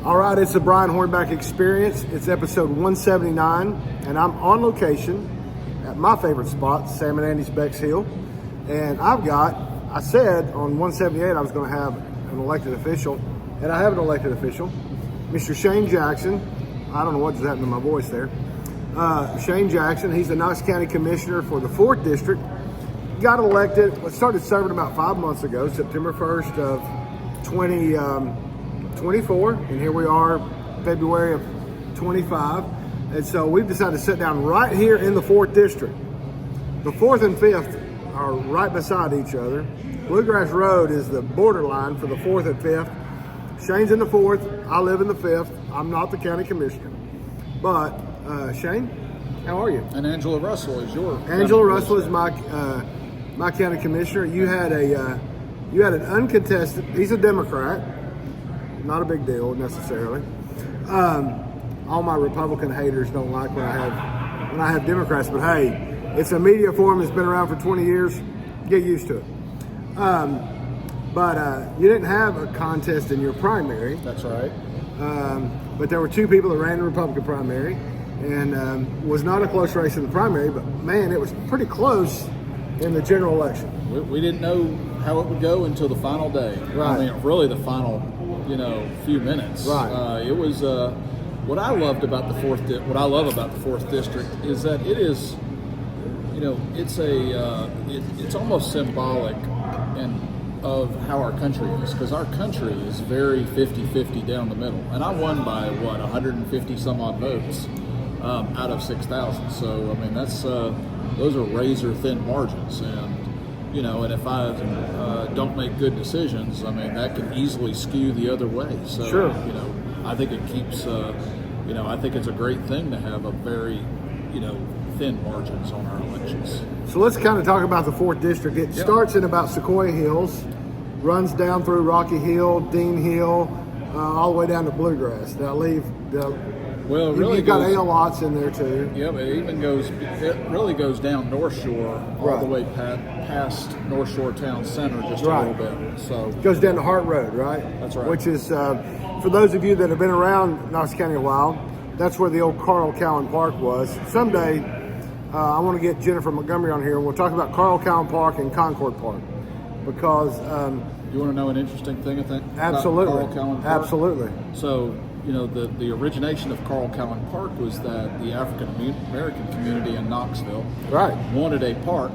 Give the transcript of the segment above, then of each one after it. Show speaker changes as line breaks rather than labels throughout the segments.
All right, it's the Brian Hornback Experience. It's episode 179, and I'm on location at my favorite spot, Sam and Andy's Bexhill. And I said on 178 I was going to have an elected official, and I have an elected official, Mr. Shane Jackson. I don't know what just happened to my voice there. Shane Jackson, he's the Knox County Commissioner for the 4th District. Got elected, started serving about 5 months ago, September 1st of 2024, and here we are, February of 25. And so we've decided to sit down right here in the 4th District. The 4th and 5th are right beside each other. Bluegrass Road is the borderline for the 4th and 5th. Shane's in the 4th, I live in the 5th. I'm not the county commissioner. But Shane, how are you?
And Angela Russell is your
Angela Russell is my county commissioner. You had an uncontested. He's a Democrat. Not a big deal necessarily. All my Republican haters don't like when I have Democrats, but hey, it's a media forum that's been around for 20 years. Get used to it. But you didn't have a contest in your primary.
That's right.
But there were two people that ran the Republican primary, and was not a close race in the primary, but man, it was pretty close in the general election.
We didn't know how it would go until the final day.
Right.
I mean, really the final, few minutes.
Right.
It was what I loved about the what I love about the 4th District is that it is, it's almost symbolic of how our country is, because our country is very 50-50 down the middle, and I won by 150 some odd votes out of 6,000. So I mean those are razor thin margins, and and if I don't make good decisions, I mean that can easily skew the other way. So
sure.
I think it keeps I think it's a great thing to have a very thin margins on our elections.
So let's kind of talk about the 4th District. It starts in about Sequoia Hills, runs down through Rocky Hill, Dean Hill, all the way down to Bluegrass. You've got ale lots in there too.
Yeah, but it really goes down North Shore all the way past North Shore Town Center just a little bit. So
it goes down to Hart Road, right?
That's right.
Which is, for those of you that have been around Knox County a while, that's where the old Carl Cowan Park was. Someday, I want to get Jennifer Montgomery on here, and we'll talk about Carl Cowan Park and Concord Park, because
you want to know an interesting thing, I think?
Absolutely.
About Carl Cowan Park?
Absolutely.
So, the origination of Carl Cowan Park was that the African American community in Knoxville wanted a park,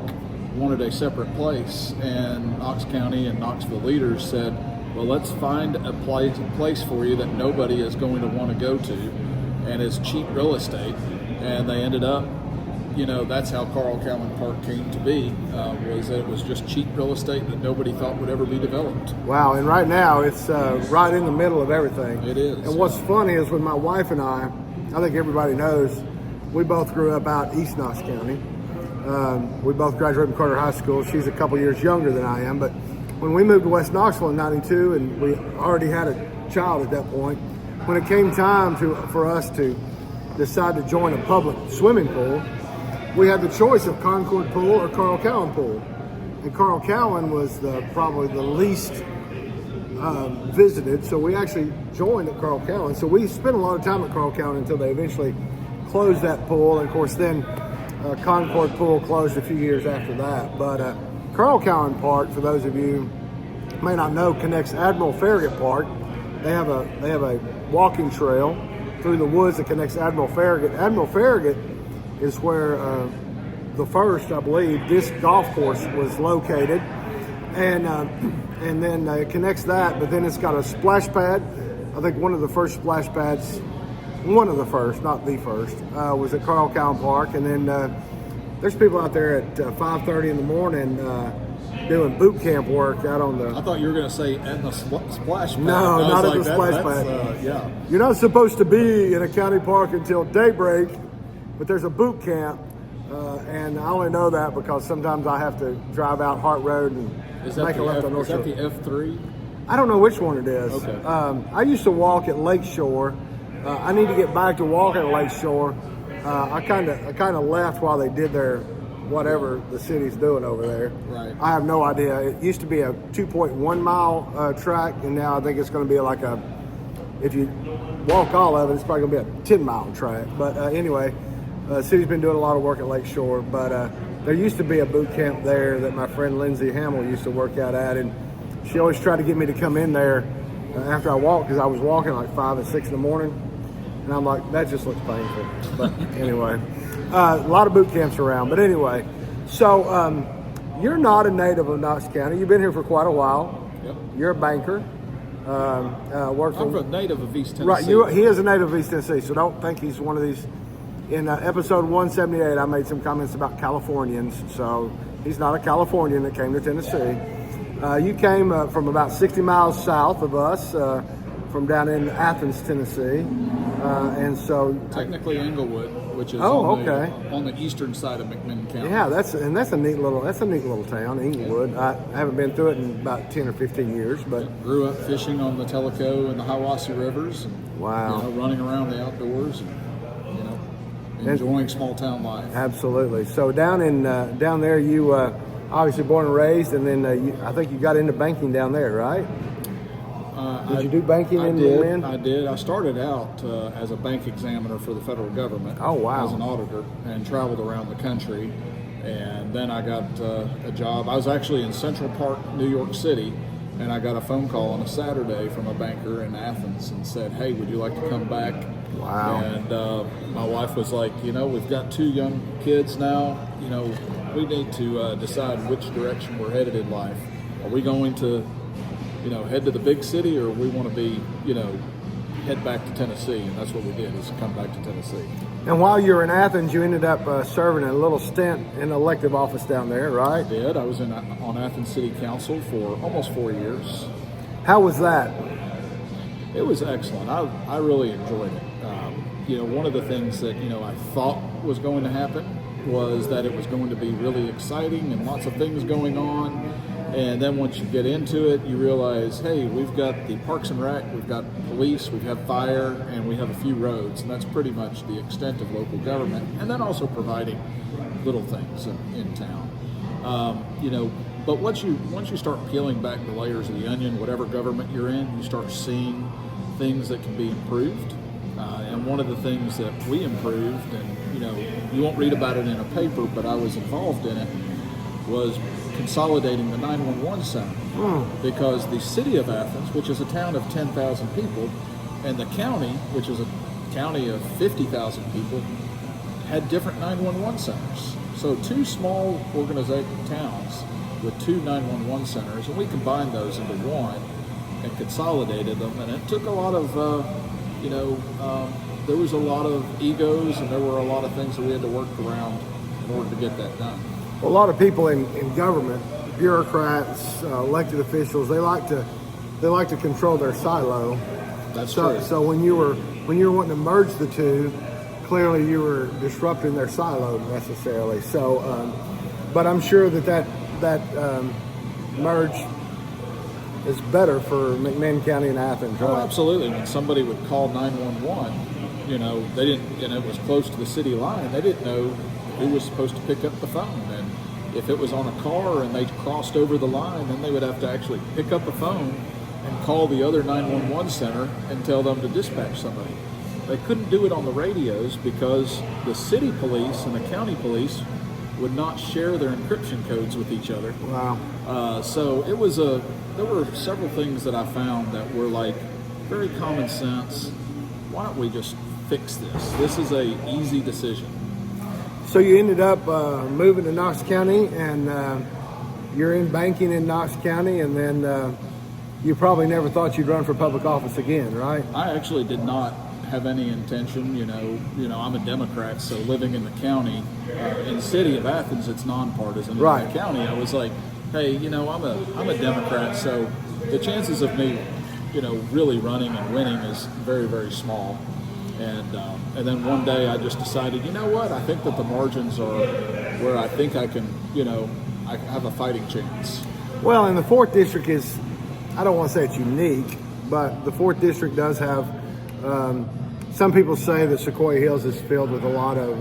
wanted a separate place, and Knox County and Knoxville leaders said, well, let's find a place for you that nobody is going to want to go to, and it's cheap real estate. And they ended up, that's how Carl Cowan Park came to be, was that it was just cheap real estate that nobody thought would ever be developed.
Wow, and right now it's right in the middle of everything.
It is.
And what's funny is with my wife and I think everybody knows, we both grew up out East Knox County. We both graduated from Carter High School. She's a couple years younger than I am, but when we moved to West Knoxville in 92, and we already had a child at that point, when it came time for us to decide to join a public swimming pool, we had the choice of Concord Pool or Carl Cowan Pool. And Carl Cowan was probably the least visited, so we actually joined at Carl Cowan. So we spent a lot of time at Carl Cowan until they eventually closed that pool. And of course then Concord Pool closed a few years after that. But Carl Cowan Park, for those of you who may not know, connects Admiral Farragut Park. They have a walking trail through the woods that connects Admiral Farragut. Admiral Farragut is where the first, I believe, Dist golf course was located, and then it connects that. But then it's got a splash pad. I think one of the first splash pads, not the first, was at Carl Cowan Park. And then there's people out there at 5:30 in the morning doing boot camp work out on the.
I thought you were going to say at the splash pad.
No, not at the splash pad. You're not supposed to be in a county park until daybreak, but there's a boot camp, and I only know that because sometimes I have to drive out Hart Road and make a left on North Shore.
Is that the F3?
I don't know which one it is.
Okay.
I used to walk at Lake Shore. I need to get back to walking at Lake Shore. I kind of left while they did their whatever the city's doing over there.
Right.
I have no idea. It used to be a 2.1 mile track, and now I think it's going to be like a if you walk all of it, it's probably going to be a 10-mile track. But anyway, the city's been doing a lot of work at Lakeshore. But there used to be a boot camp there that my friend Lindsay Hamill used to work out at, and she always tried to get me to come in there after I walked, because I was walking like 5 and 6 in the morning, and I'm like, that just looks painful. But anyway, a lot of boot camps around. But anyway, so you're not a native of Knox County. You've been here for quite a while.
Yep.
You're a banker.
I'm a native of East Tennessee.
Right, he is a native of East Tennessee, so don't think he's one of these. In episode 178, I made some comments about Californians, so he's not a Californian that came to Tennessee. You came from about 60 miles south of us, from down in Athens, Tennessee, and so
technically Englewood, which is on the eastern side of McMinn County.
Yeah, that's a neat little town, Englewood. I haven't been through it in about 10 or 15 years, but
grew up fishing on the Tellico and the Hiwassee rivers, and
wow,
running around the outdoors, and enjoying small town life.
Absolutely. So down there, you obviously born and raised, and then I think you got into banking down there, right? Did you do banking in Lynn?
I did. I started out as a bank examiner for the federal government.
Oh, wow.
As an auditor, and traveled around the country. And then I got a job. I was actually in Central Park, New York City, and I got a phone call on a Saturday from a banker in Athens and said, "Hey, would you like to come back?"
Wow.
And my wife was like, we've got 2 young kids now. We need to decide which direction we're headed in life. Are we going to head to the big city, or we want to be, head back to Tennessee? And that's what we did, is come back to Tennessee.
And while you were in Athens, you ended up serving a little stint in elective office down there, right?
I did. I was on Athens City Council for almost 4 years.
How was that?
It was excellent. I really enjoyed it. One of the things that, I thought was going to happen was that it was going to be really exciting and lots of things going on. And then once you get into it, you realize, hey, we've got the Parks and Rec, we've got police, we've got fire, and we have a few roads. And that's pretty much the extent of local government. And then also providing little things in town. But once you start peeling back the layers of the onion, whatever government you're in, you start seeing things that can be improved. And one of the things that we improved, and you won't read about it in a paper, but I was involved in it, was consolidating the 911 center. Because the city of Athens, which is a town of 10,000 people, and the county, which is a county of 50,000 people, had different 911 centers. So 2 small organization towns with 2 911 centers, and we combined those into one and consolidated them. And it took a lot of, there was a lot of egos, and there were a lot of things that we had to work around in order to get that done.
A lot of people in government, bureaucrats, elected officials, they like to control their silo.
That's true.
So when you were wanting to merge the two, clearly you were disrupting their silo necessarily. So, but I'm sure that merge is better for McMinn County and Athens, right?
Oh, absolutely. When somebody would call 911, they didn't, and it was close to the city line, they didn't know who was supposed to pick up the phone. And if it was on a car and they crossed over the line, then they would have to actually pick up the phone and call the other 911 center and tell them to dispatch somebody. They couldn't do it on the radios because the city police and the county police would not share their encryption codes with each other.
Wow.
So it was there were several things that I found that were like very common sense. Why don't we just fix this? This is a easy decision.
So you ended up moving to Knox County, and you're in banking in Knox County, and then you probably never thought you'd run for public office again, right?
I actually did not have any intention. I'm a Democrat, so living in the county, in the city of Athens, it's nonpartisan.
Right.
In the county, I was like, hey, I'm a Democrat, so the chances of me, really running and winning is very, very small. And then one day I just decided, I think that the margins are where I think I can, I have a fighting chance.
Well, and the 4th District is, I don't want to say it's unique, but the 4th District does have, some people say that Sequoia Hills is filled with a lot of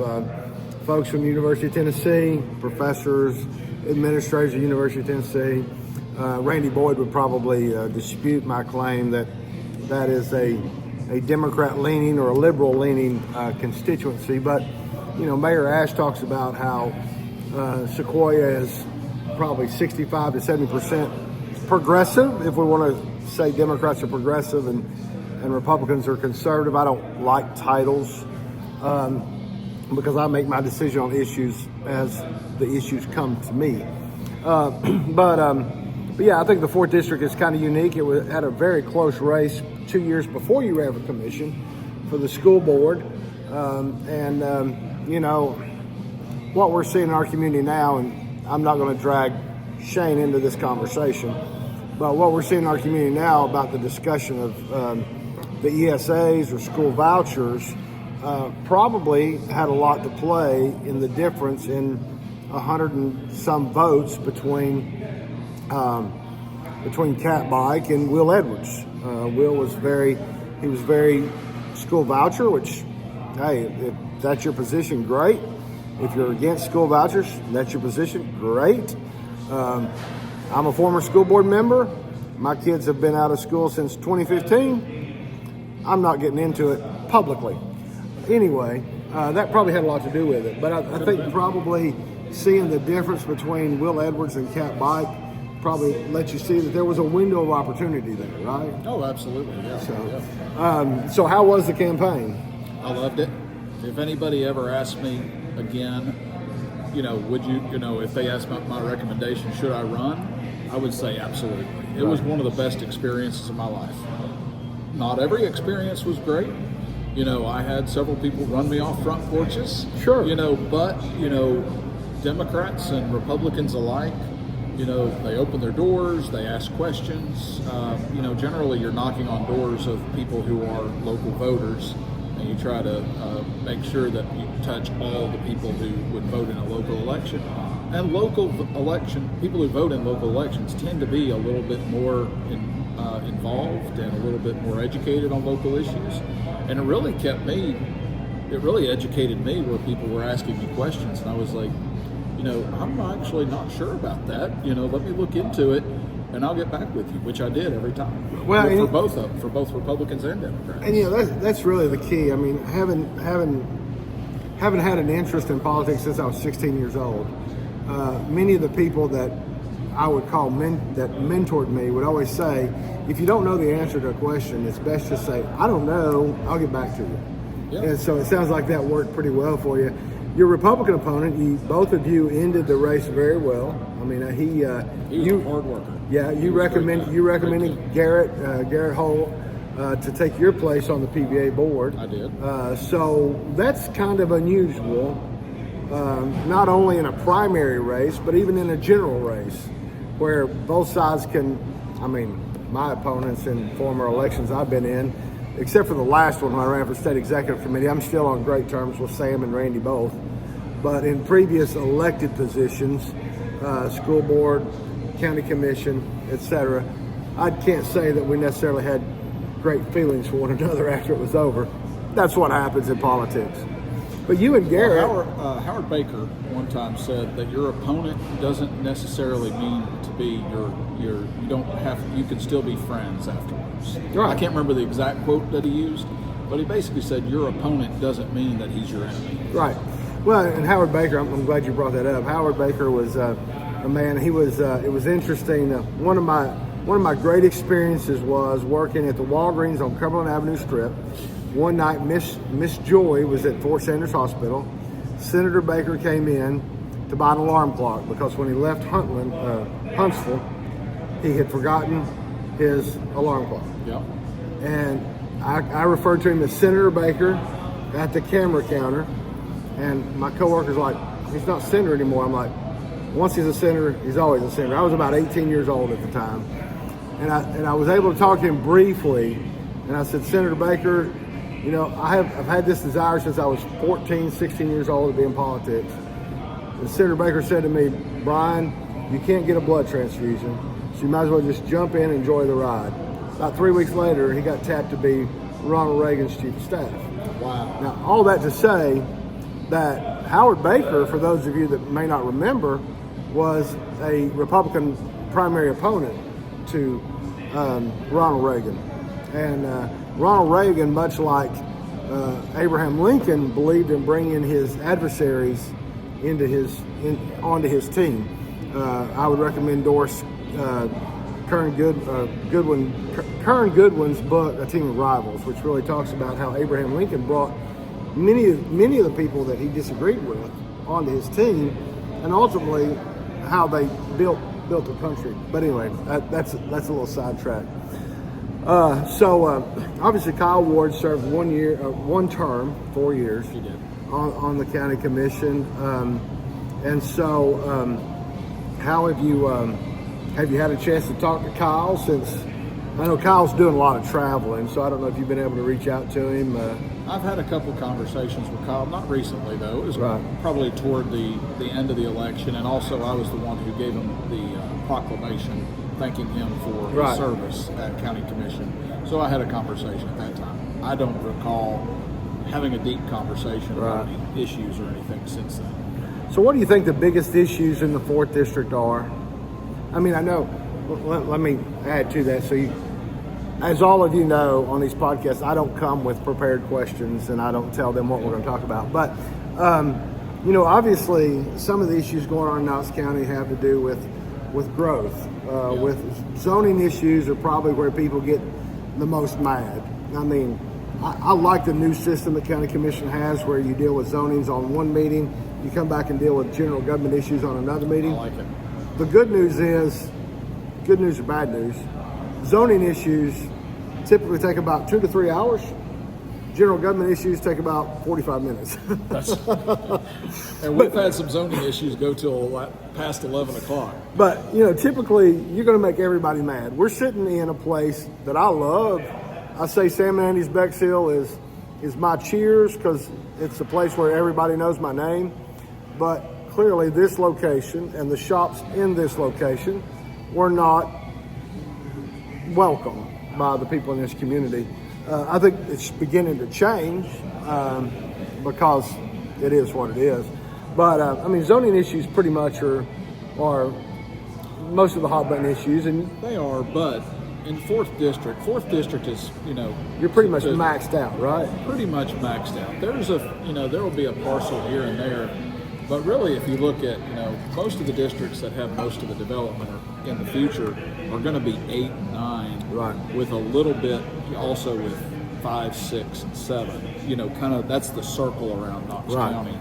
folks from the University of Tennessee, professors, administrators of the University of Tennessee. Randy Boyd would probably dispute my claim that is a a Democrat-leaning or a liberal-leaning constituency. But, Mayor Ash talks about how Sequoia is probably 65 to 70% progressive, if we want to say Democrats are progressive and Republicans are conservative. I don't like titles because I make my decision on issues as the issues come to me. But yeah, I think the 4th District is kind of unique. It had a very close race 2 years before you ran for commission for the school board. What we're seeing in our community now, and I'm not going to drag Shane into this conversation, but what we're seeing in our community now about the discussion of the ESAs or school vouchers probably had a lot to play in the difference in 100 and some votes between Cat Bike and Will Edwards. Will was very school voucher, which, hey, if that's your position, great. If you're against school vouchers, that's your position, great. I'm a former school board member. My kids have been out of school since 2015. I'm not getting into it publicly. Anyway, that probably had a lot to do with it. But I think probably seeing the difference between Will Edwards and Cat Bike probably let you see that there was a window of opportunity there, right?
Oh, absolutely, yeah.
So how was the campaign?
I loved it. If anybody ever asked me again, would you, if they asked my recommendation, should I run? I would say absolutely. It was one of the best experiences of my life. Not every experience was great. I had several people run me off front porches.
Sure.
But Democrats and Republicans alike, they open their doors, they ask questions. Generally you're knocking on doors of people who are local voters, and you try to make sure that you touch all the people who would vote in a local election. And people who vote in local elections tend to be a little bit more involved and a little bit more educated on local issues. And it really educated me where people were asking me questions, and I was like, I'm actually not sure about that. Let me look into it, and I'll get back with you, which I did every time.
Well,
for both Republicans and Democrats.
And that's really the key. I mean, having had an interest in politics since I was 16 years old, many of the people that I would call that mentored me would always say, if you don't know the answer to a question, it's best to say, I don't know, I'll get back to you. Yep. And so it sounds like that worked pretty well for you. Your Republican opponent, both of you ended the race very well. I mean,
he was a hard worker.
Yeah, you recommended Garrett Hull to take your place on the PBA board.
I did.
So that's kind of unusual, not only in a primary race, but even in a general race, where both sides can, my opponents in former elections I've been in, except for the last one when I ran for state executive committee, I'm still on great terms with Sam and Randy both. But in previous elected positions, school board, county commission, etc., I can't say that we necessarily had great feelings for one another after it was over. That's what happens in politics. But you and Garrett...
Howard Baker one time said that your opponent doesn't necessarily mean to be you can still be friends afterwards.
Right.
I can't remember the exact quote that he used, but he basically said your opponent doesn't mean that he's your enemy.
Right. Well, and Howard Baker, I'm glad you brought that up. Howard Baker was a man. He was. It was interesting. One of my great experiences was working at the Walgreens on Cumberland Avenue Strip. One night, Miss Joy was at Fort Sanders Hospital. Senator Baker came in to buy an alarm clock because when he left Huntsville, he had forgotten his alarm clock.
Yep.
And I referred to him as Senator Baker at the camera counter. And my coworker's like, he's not senator anymore. I'm like, once he's a senator, he's always a senator. I was about 18 years old at the time. And I was able to talk to him briefly. And I said, Senator Baker, I've had this desire since I was 14, 16 years old to be in politics. And Senator Baker said to me, Brian, you can't get a blood transfusion, so you might as well just jump in and enjoy the ride. About 3 weeks later, he got tapped to be Ronald Reagan's chief of staff.
Wow.
Now, all that to say that Howard Baker, for those of you that may not remember, was a Republican primary opponent to Ronald Reagan. And Ronald Reagan, much like Abraham Lincoln, believed in bringing his adversaries onto his team. I would recommend endorse Kern Goodwin's book, A Team of Rivals, which really talks about how Abraham Lincoln brought many of the people that he disagreed with onto his team, and ultimately how they built the country. But anyway, that's a little sidetrack. So obviously Kyle Ward served 1 term, 4 years.
He did.
On the county commission, and so how have you had a chance to talk to Kyle? Since I know Kyle's doing a lot of traveling, so I don't know if you've been able to reach out to him.
I've had a couple conversations with Kyle, not recently though. It was probably toward the end of the election, and also I was the one who gave him the proclamation thanking him for his service at county commission. So I had a conversation at that time. I don't recall having a deep conversation about any issues or anything since then.
So what do you think the biggest issues in the 4th District are? I mean, I know, let me add to that. So as all of you know on these podcasts, I don't come with prepared questions and I don't tell them what we're going to talk about. But, obviously some of the issues going on in Knox County have to do with growth. With zoning issues are probably where people get the most mad. I mean, I like the new system the county commission has where you deal with zonings on one meeting, you come back and deal with general government issues on another meeting.
I like it.
The good news or bad news, zoning issues typically take about 2 to 3 hours. General government issues take about 45 minutes.
And we've had some zoning issues go till past 11 o'clock.
But, typically you're going to make everybody mad. We're sitting in a place that I love. I say Sam and Andy's Bexhill is my cheers because it's the place where everybody knows my name. But clearly this location and the shops in this location were not welcome by the people in this community. I think it's beginning to change because it is what it is. But zoning issues pretty much are most of the hot button issues, and
they are. But in 4th District is
you're pretty much maxed out, right?
Pretty much maxed out. There will be a parcel here and there, but really, if you look at most of the districts that have most of the development in the future are going to be 8 and 9,
right? With
a little bit also with 5, 6, and 7. That's the circle around Knox County.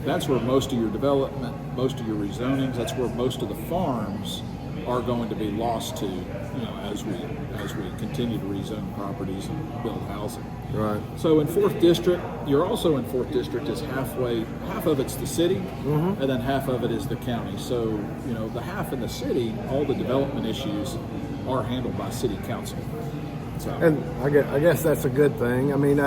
That's where most of your development, most of your rezonings, that's where most of the farms are going to be lost to, as we continue to rezone properties and build housing.
Right.
So in 4th District, you're also in 4th District is half of it's the city, and then half of it is the county. So, the half in the city, all the development issues are handled by city council. So.
And I guess that's a good thing. I mean,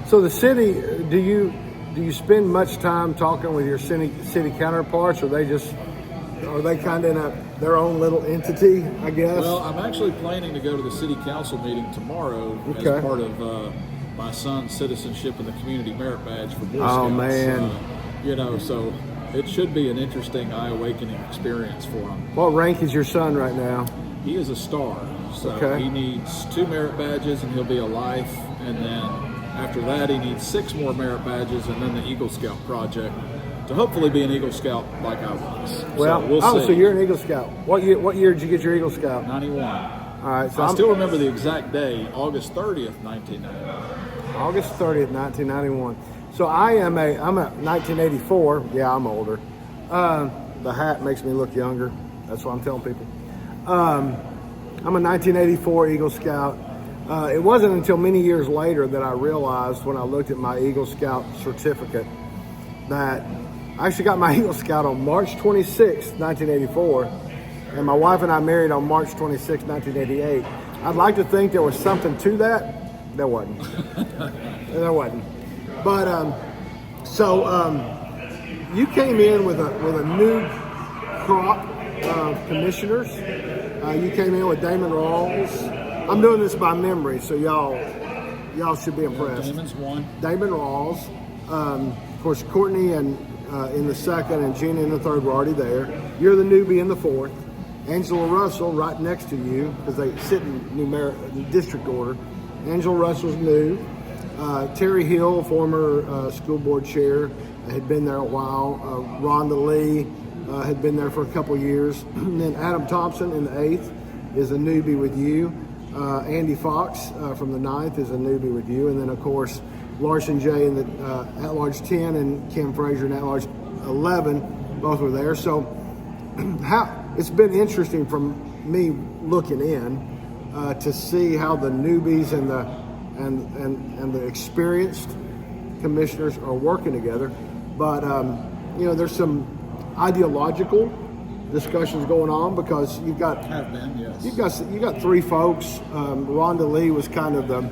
so the city, do you spend much time talking with your city counterparts, or are they kind of in their own little entity, I guess?
Well, I'm actually planning to go to the city council meeting tomorrow as part of my son's citizenship and the community merit badge for Boy Scouts.
Oh, man.
So it should be an interesting eye-awakening experience for him.
What rank is your son right now?
He is a star. So he needs 2 merit badges and he'll be a life. And then after that, he needs 6 more merit badges and then the Eagle Scout project to hopefully be an Eagle Scout like I was.
Well,
we'll see.
So you're an Eagle Scout. What year did you get your Eagle Scout?
91.
All right. So
I still remember the exact day, August 30th, 1991.
August 30th, 1991. So I'm a 1984. Yeah, I'm older. The hat makes me look younger. That's what I'm telling people. I'm a 1984 Eagle Scout. It wasn't until many years later that I realized when I looked at my Eagle Scout certificate that I actually got my Eagle Scout on March 26, 1984, and my wife and I married on March 26, 1988. I'd like to think there was something to that. There wasn't. There wasn't. But you came in with a new crop of commissioners. You came in with Damon Rawls. I'm doing this by memory, so y'all should be impressed.
Damon's one.
Damon Rawls. Of course, Courtney and in the second and Gina in the third were already there. You're the newbie in the fourth. Angela Russell right next to you because they sit in district order. Angela Russell's new. Terry Hill, former school board chair, had been there a while. Rhonda Lee had been there for a couple years. And then Adam Thompson in the 8th is a newbie with you. Andy Fox from the 9th is a newbie with you. And then, of course, Larson J in the at-large 10 and Kim Frazier in at-large 11, both were there. So it's been interesting from me looking in to see how the newbies and the experienced commissioners are working together. But there's some ideological discussions going on because you've got you got three folks. Rhonda Lee was kind of the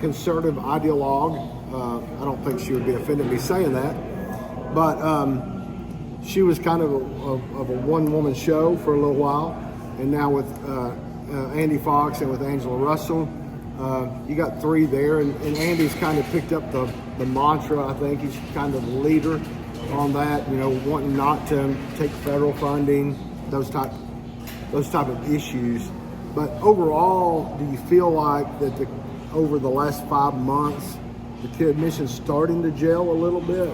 conservative ideologue. I don't think she would be offended me saying that, but she was kind of a one-woman show for a little while, and now with Andy Fox and with Angela Russell, you got three there, and Andy's kind of picked up the mantra. I think he's kind of the leader on that, wanting not to take federal funding, those type of issues. But overall, do you feel like that over the last 5 months, the commission's starting to gel a little bit?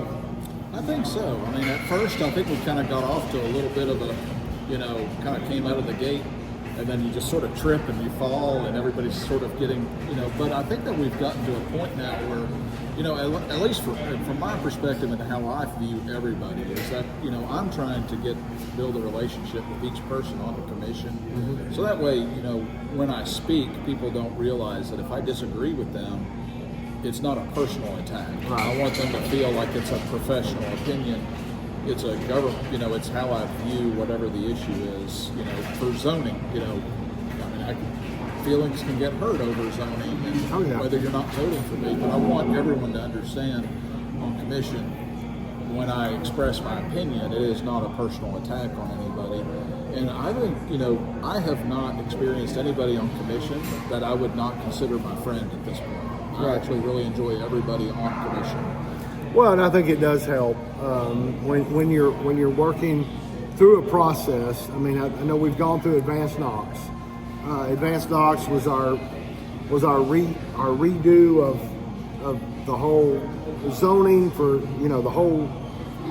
I think so. I mean, at first, I think we kind of got off to a little bit of a, kind of came out of the gate, and then you just sort of trip and you fall, and everybody's sort of getting, But I think that we've gotten to a point now where, at least from my perspective and how I view everybody, is that, I'm trying to build a relationship with each person on the commission. Mm-hmm. So that way, when I speak, people don't realize that if I disagree with them, it's not a personal attack. Right. I want them to feel like it's a professional opinion. It's a government, it's how I view whatever the issue is, for zoning, feelings can get hurt over zoning, and whether you're not voting for me, but I want everyone to understand on commission, when I express my opinion, it is not a personal attack on anybody. And I think, I have not experienced anybody on commission that I would not consider my friend at this point. I actually really enjoy everybody on commission.
Well, and I think it does help when you're working through a process. I mean, I know we've gone through Advanced Knox. Advanced Knox was our redo of the whole zoning for the whole,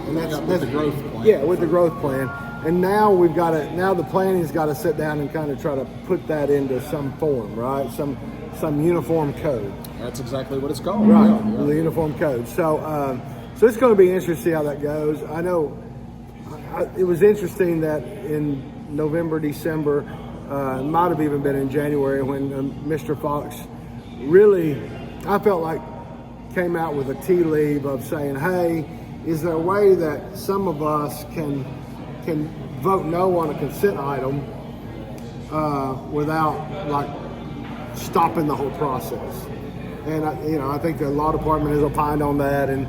and that's
the growth plan.
Yeah, with the growth plan. And now the planning's got to sit down and kind of try to put that into some form, right? Some uniform code.
That's exactly what it's called.
Right,
yeah.
The uniform code. So it's going to be interesting to see how that goes. I know it was interesting that in November, December, it might have even been in January when Mr. Fox really, I felt like, came out with a tea leaf of saying, hey, is there a way that some of us can vote no on a consent item without stopping the whole process? And I think the law department has opined on that, and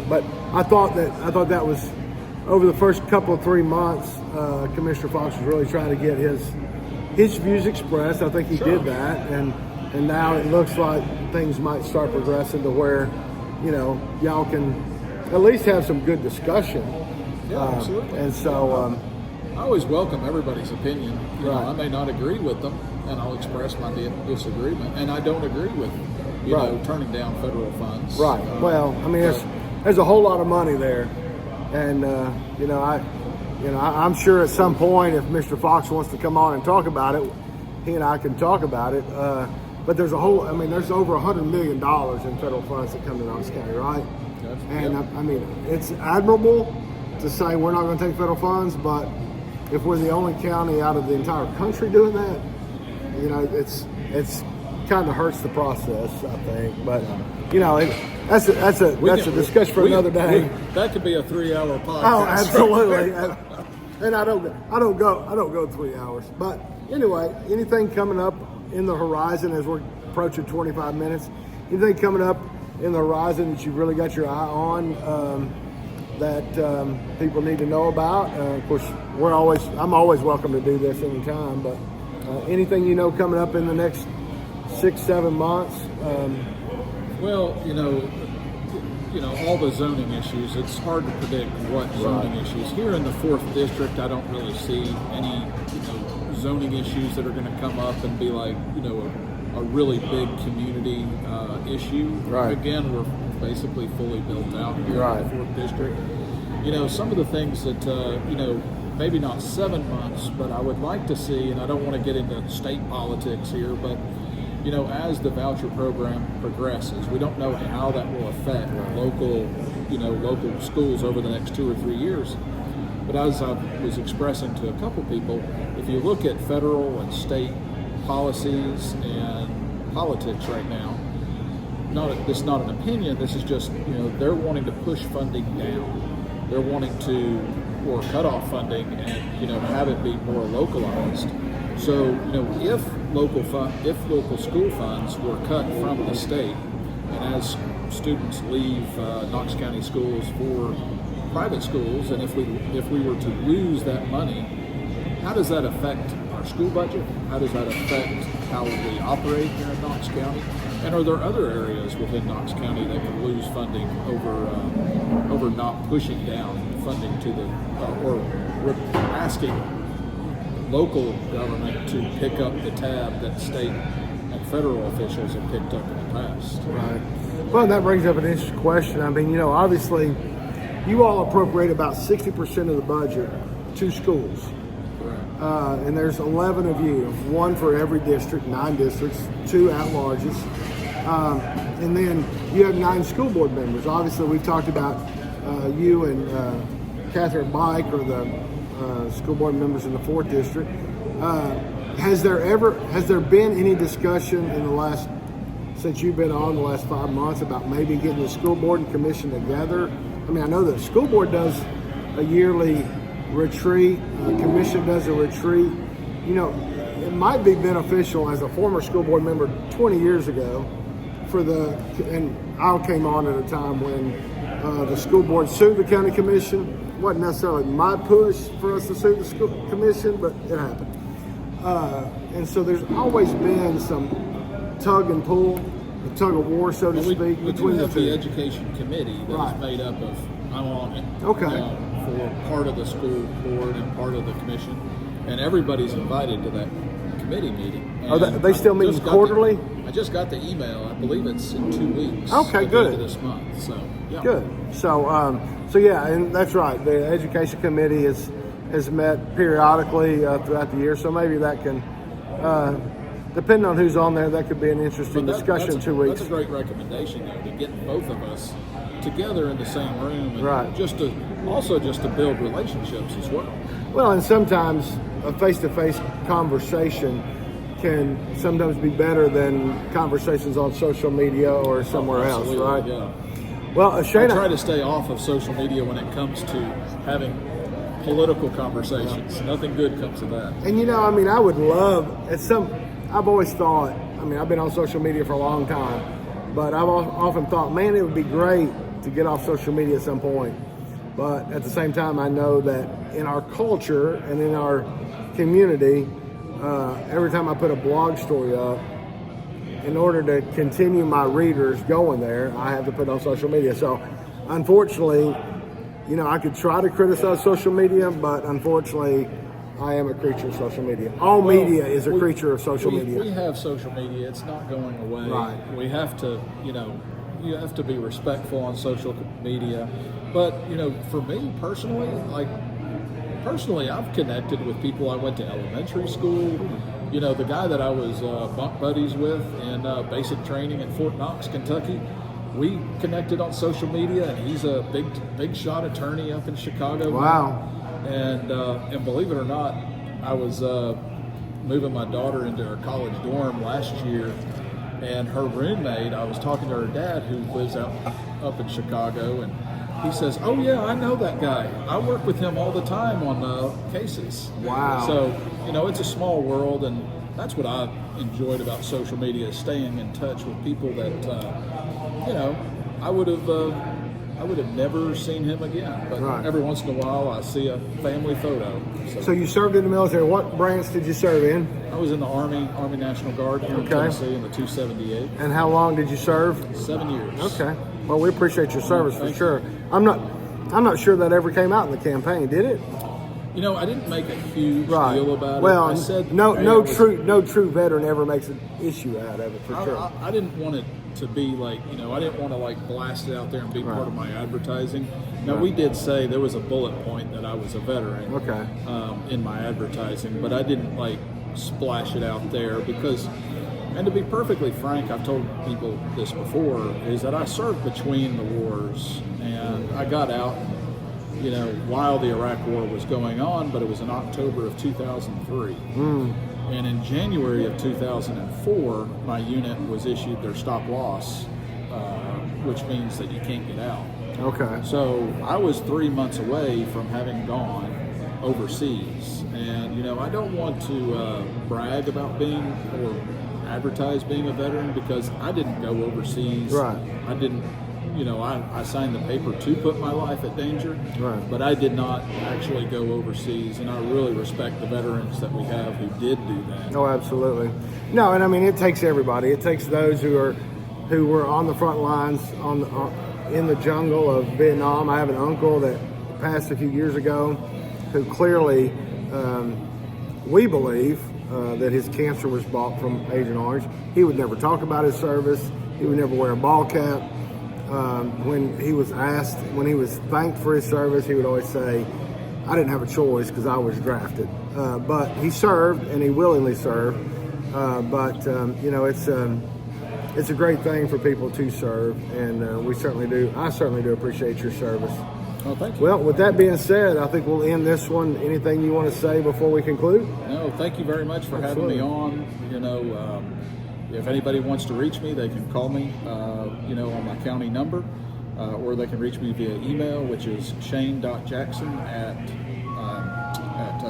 but I thought that was over the first couple of 3 months, Commissioner Fox was really trying to get his views expressed. I think he did that, and now it looks like things might start progressing to where y'all can at least have some good discussion.
Yeah, absolutely.
And so
I always welcome everybody's opinion. I may not agree with them, and I'll express my disagreement. And I don't agree with turning down federal funds.
Right. Well, I mean, there's a whole lot of money there, and I'm sure at some point, if Mr. Fox wants to come on and talk about it, he and I can talk about it. But there's there's over $100 million in federal funds that come to Knox County, right? And it's admirable to say we're not going to take federal funds, but if we're the only county out of the entire country doing that, it's kind of hurts the process, I think. But that's a discussion for another day.
That could be a 3-hour podcast.
Oh, absolutely. And I don't go 3 hours. But anyway, anything coming up in the horizon as we're approaching 25 minutes? Anything coming up in the horizon that you've really got your eye on that people need to know about? Of course, I'm always welcome to do this anytime, but anything coming up in the next 6-7 months?
Well, all the zoning issues, it's hard to predict what zoning issues. Here in the 4th District, I don't really see any, zoning issues that are going to come up and be like, a really big community issue.
Right.
Again, we're basically fully built out here
Right.
in the 4th District. Some of the things that, maybe not 7 months, but I would like to see, and I don't want to get into state politics here, but, as the voucher program progresses, we don't know how that will affect local schools over the next 2 or 3 years. But as I was expressing to a couple people, if you look at federal and state policies and politics right now, this is not an opinion, this is just, they're wanting to push funding down. They're wanting to, or cut off funding and, have it be more localized. So, if local school funds were cut from the state, and as students leave Knox County schools for private schools, and if we were to lose that money, how does that affect our school budget? How does that affect how we operate here in Knox County? And are there other areas within Knox County that can lose funding over not pushing down funding to the or asking local government to pick up the tab that state and federal officials have picked up in the past?
Right. Well, that brings up an interesting question. I mean, obviously, you all appropriate about 60% of the budget to schools. And there's 11 of you, one for every district, 9 districts, 2 at-larges. And then you have 9 school board members. Obviously, we've talked about you and Catherine Mike are the school board members in the 4th district. Has there been any discussion in the last, since you've been on the last 5 months, about maybe getting the school board and commission together? I mean, I know the school board does a yearly retreat, commission does a retreat. It might be beneficial as a former school board member 20 years ago and I came on at a time when the school board sued the county commission. Wasn't necessarily my push for us to sue the school commission, but it happened. And so there's always been some tug and pull, a tug of war, so to speak,
we
between
do
the
have
two.
the education committee that
Right.
is made up of, I'm on it.
Okay.
For part of the school board and part of the commission, and everybody's invited to that committee meeting.
Are they still meeting quarterly?
I just got the email. I believe it's in 2 weeks.
Okay,
at
good.
the end of this month. So yeah.
Good. So yeah, and that's right. The education committee has met periodically throughout the year. So maybe that can, depending on who's on there, that could be an interesting discussion in 2 weeks.
That's a great recommendation, though, to get both of us together in the same room, and
right.
just to build relationships as well.
Well, and sometimes a face-to-face conversation can sometimes be better than conversations on social media or somewhere else, right?
Yeah.
Well, Shana,
I try to stay off of social media when it comes to having political conversations. Yeah. Nothing good comes of that.
And I would love I've always thought, I've been on social media for a long time, but I've often thought, man, it would be great to get off social media at some point. But at the same time, I know that in our culture and in our community, every time I put a blog story up, in order to continue my readers going there, I have to put it on social media. So unfortunately, I could try to criticize social media, but unfortunately, I am a creature of social media. All media is a creature of social media.
We have social media. It's not going away.
Right.
We have to, you have to be respectful on social media. But, for me personally, I've connected with people I went to elementary school. The guy that I was bunk buddies with in basic training in Fort Knox, Kentucky, we connected on social media, and he's a big shot attorney up in Chicago.
Wow.
And believe it or not, I was moving my daughter into her college dorm last year, and her roommate, I was talking to her dad who lives up in Chicago, and he says, "Oh yeah, I know that guy. I work with him all the time on cases."
Wow.
So, it's a small world, and that's what I enjoyed about social media, is staying in touch with people that, I would have never seen him again. But
right.
Every once in a while, I see a family photo.
So you served in the military. What branch did you serve in?
I was in the Army National Guard here in Tennessee in the 278.
And how long did you serve?
7 years.
Okay. Well, we appreciate your service for sure. I'm not sure that ever came out in the campaign, did it?
I didn't make a huge deal about it.
Well,
I said
no true veteran ever makes an issue out of it, for sure.
I didn't want it to be like, I didn't want to like blast it out there and be part of my advertising. Now, we did say there was a bullet point that I was a veteran in my advertising, but I didn't like splash it out there because, and to be perfectly frank, I've told people this before, is that I served between the wars, and I got out while the Iraq War was going on, but it was in October of 2003. And in January of 2004, my unit was issued their stop loss, which means that you can't get out.
Okay.
So I was 3 months away from having gone overseas. And, I don't want to brag about being or advertise being a veteran because I didn't go overseas.
Right.
I didn't. I signed the paper to put my life at danger, but I did not actually go overseas, and I really respect the veterans that we have who did do that.
Oh, absolutely. No, and I mean, it takes everybody. It takes those who were on the front lines in the jungle of Vietnam. I have an uncle that passed a few years ago who clearly, we believe, that his cancer was bought from Agent Orange. He would never talk about his service. He would never wear a ball cap. When he was thanked for his service, he would always say, I didn't have a choice because I was drafted. But he served, and he willingly served. It's a great thing for people to serve, and we certainly do. I certainly do appreciate your service.
Oh, thank you.
Well, with that being said, I think we'll end this one. Anything you want to say before we conclude?
No, thank you very much for having me on. If anybody wants to reach me, they can call me, on my county number, or they can reach me via email, which is shane.jackson at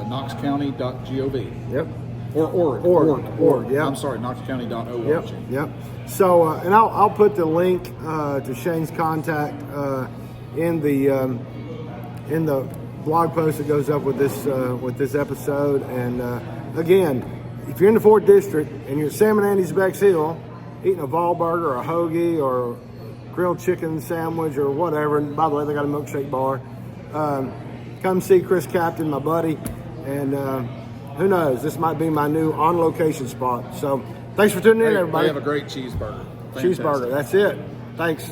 knoxcounty.gov.
Yep.
Or org.
Yep.
I'm sorry, knoxcounty.org.
Yep. So, and I'll put the link to Shane's contact in the blog post that goes up with this episode. And again, if you're in the 4th District and you're at Sam and Andy's Bexhill eating a Vol burger or a hoagie or a grilled chicken sandwich or whatever, and by the way, they got a milkshake bar, come see Chris Captain, my buddy, and who knows, this might be my new on-location spot. So thanks for tuning in, everybody.
They have a great cheeseburger.
Cheeseburger, that's it. Thanks.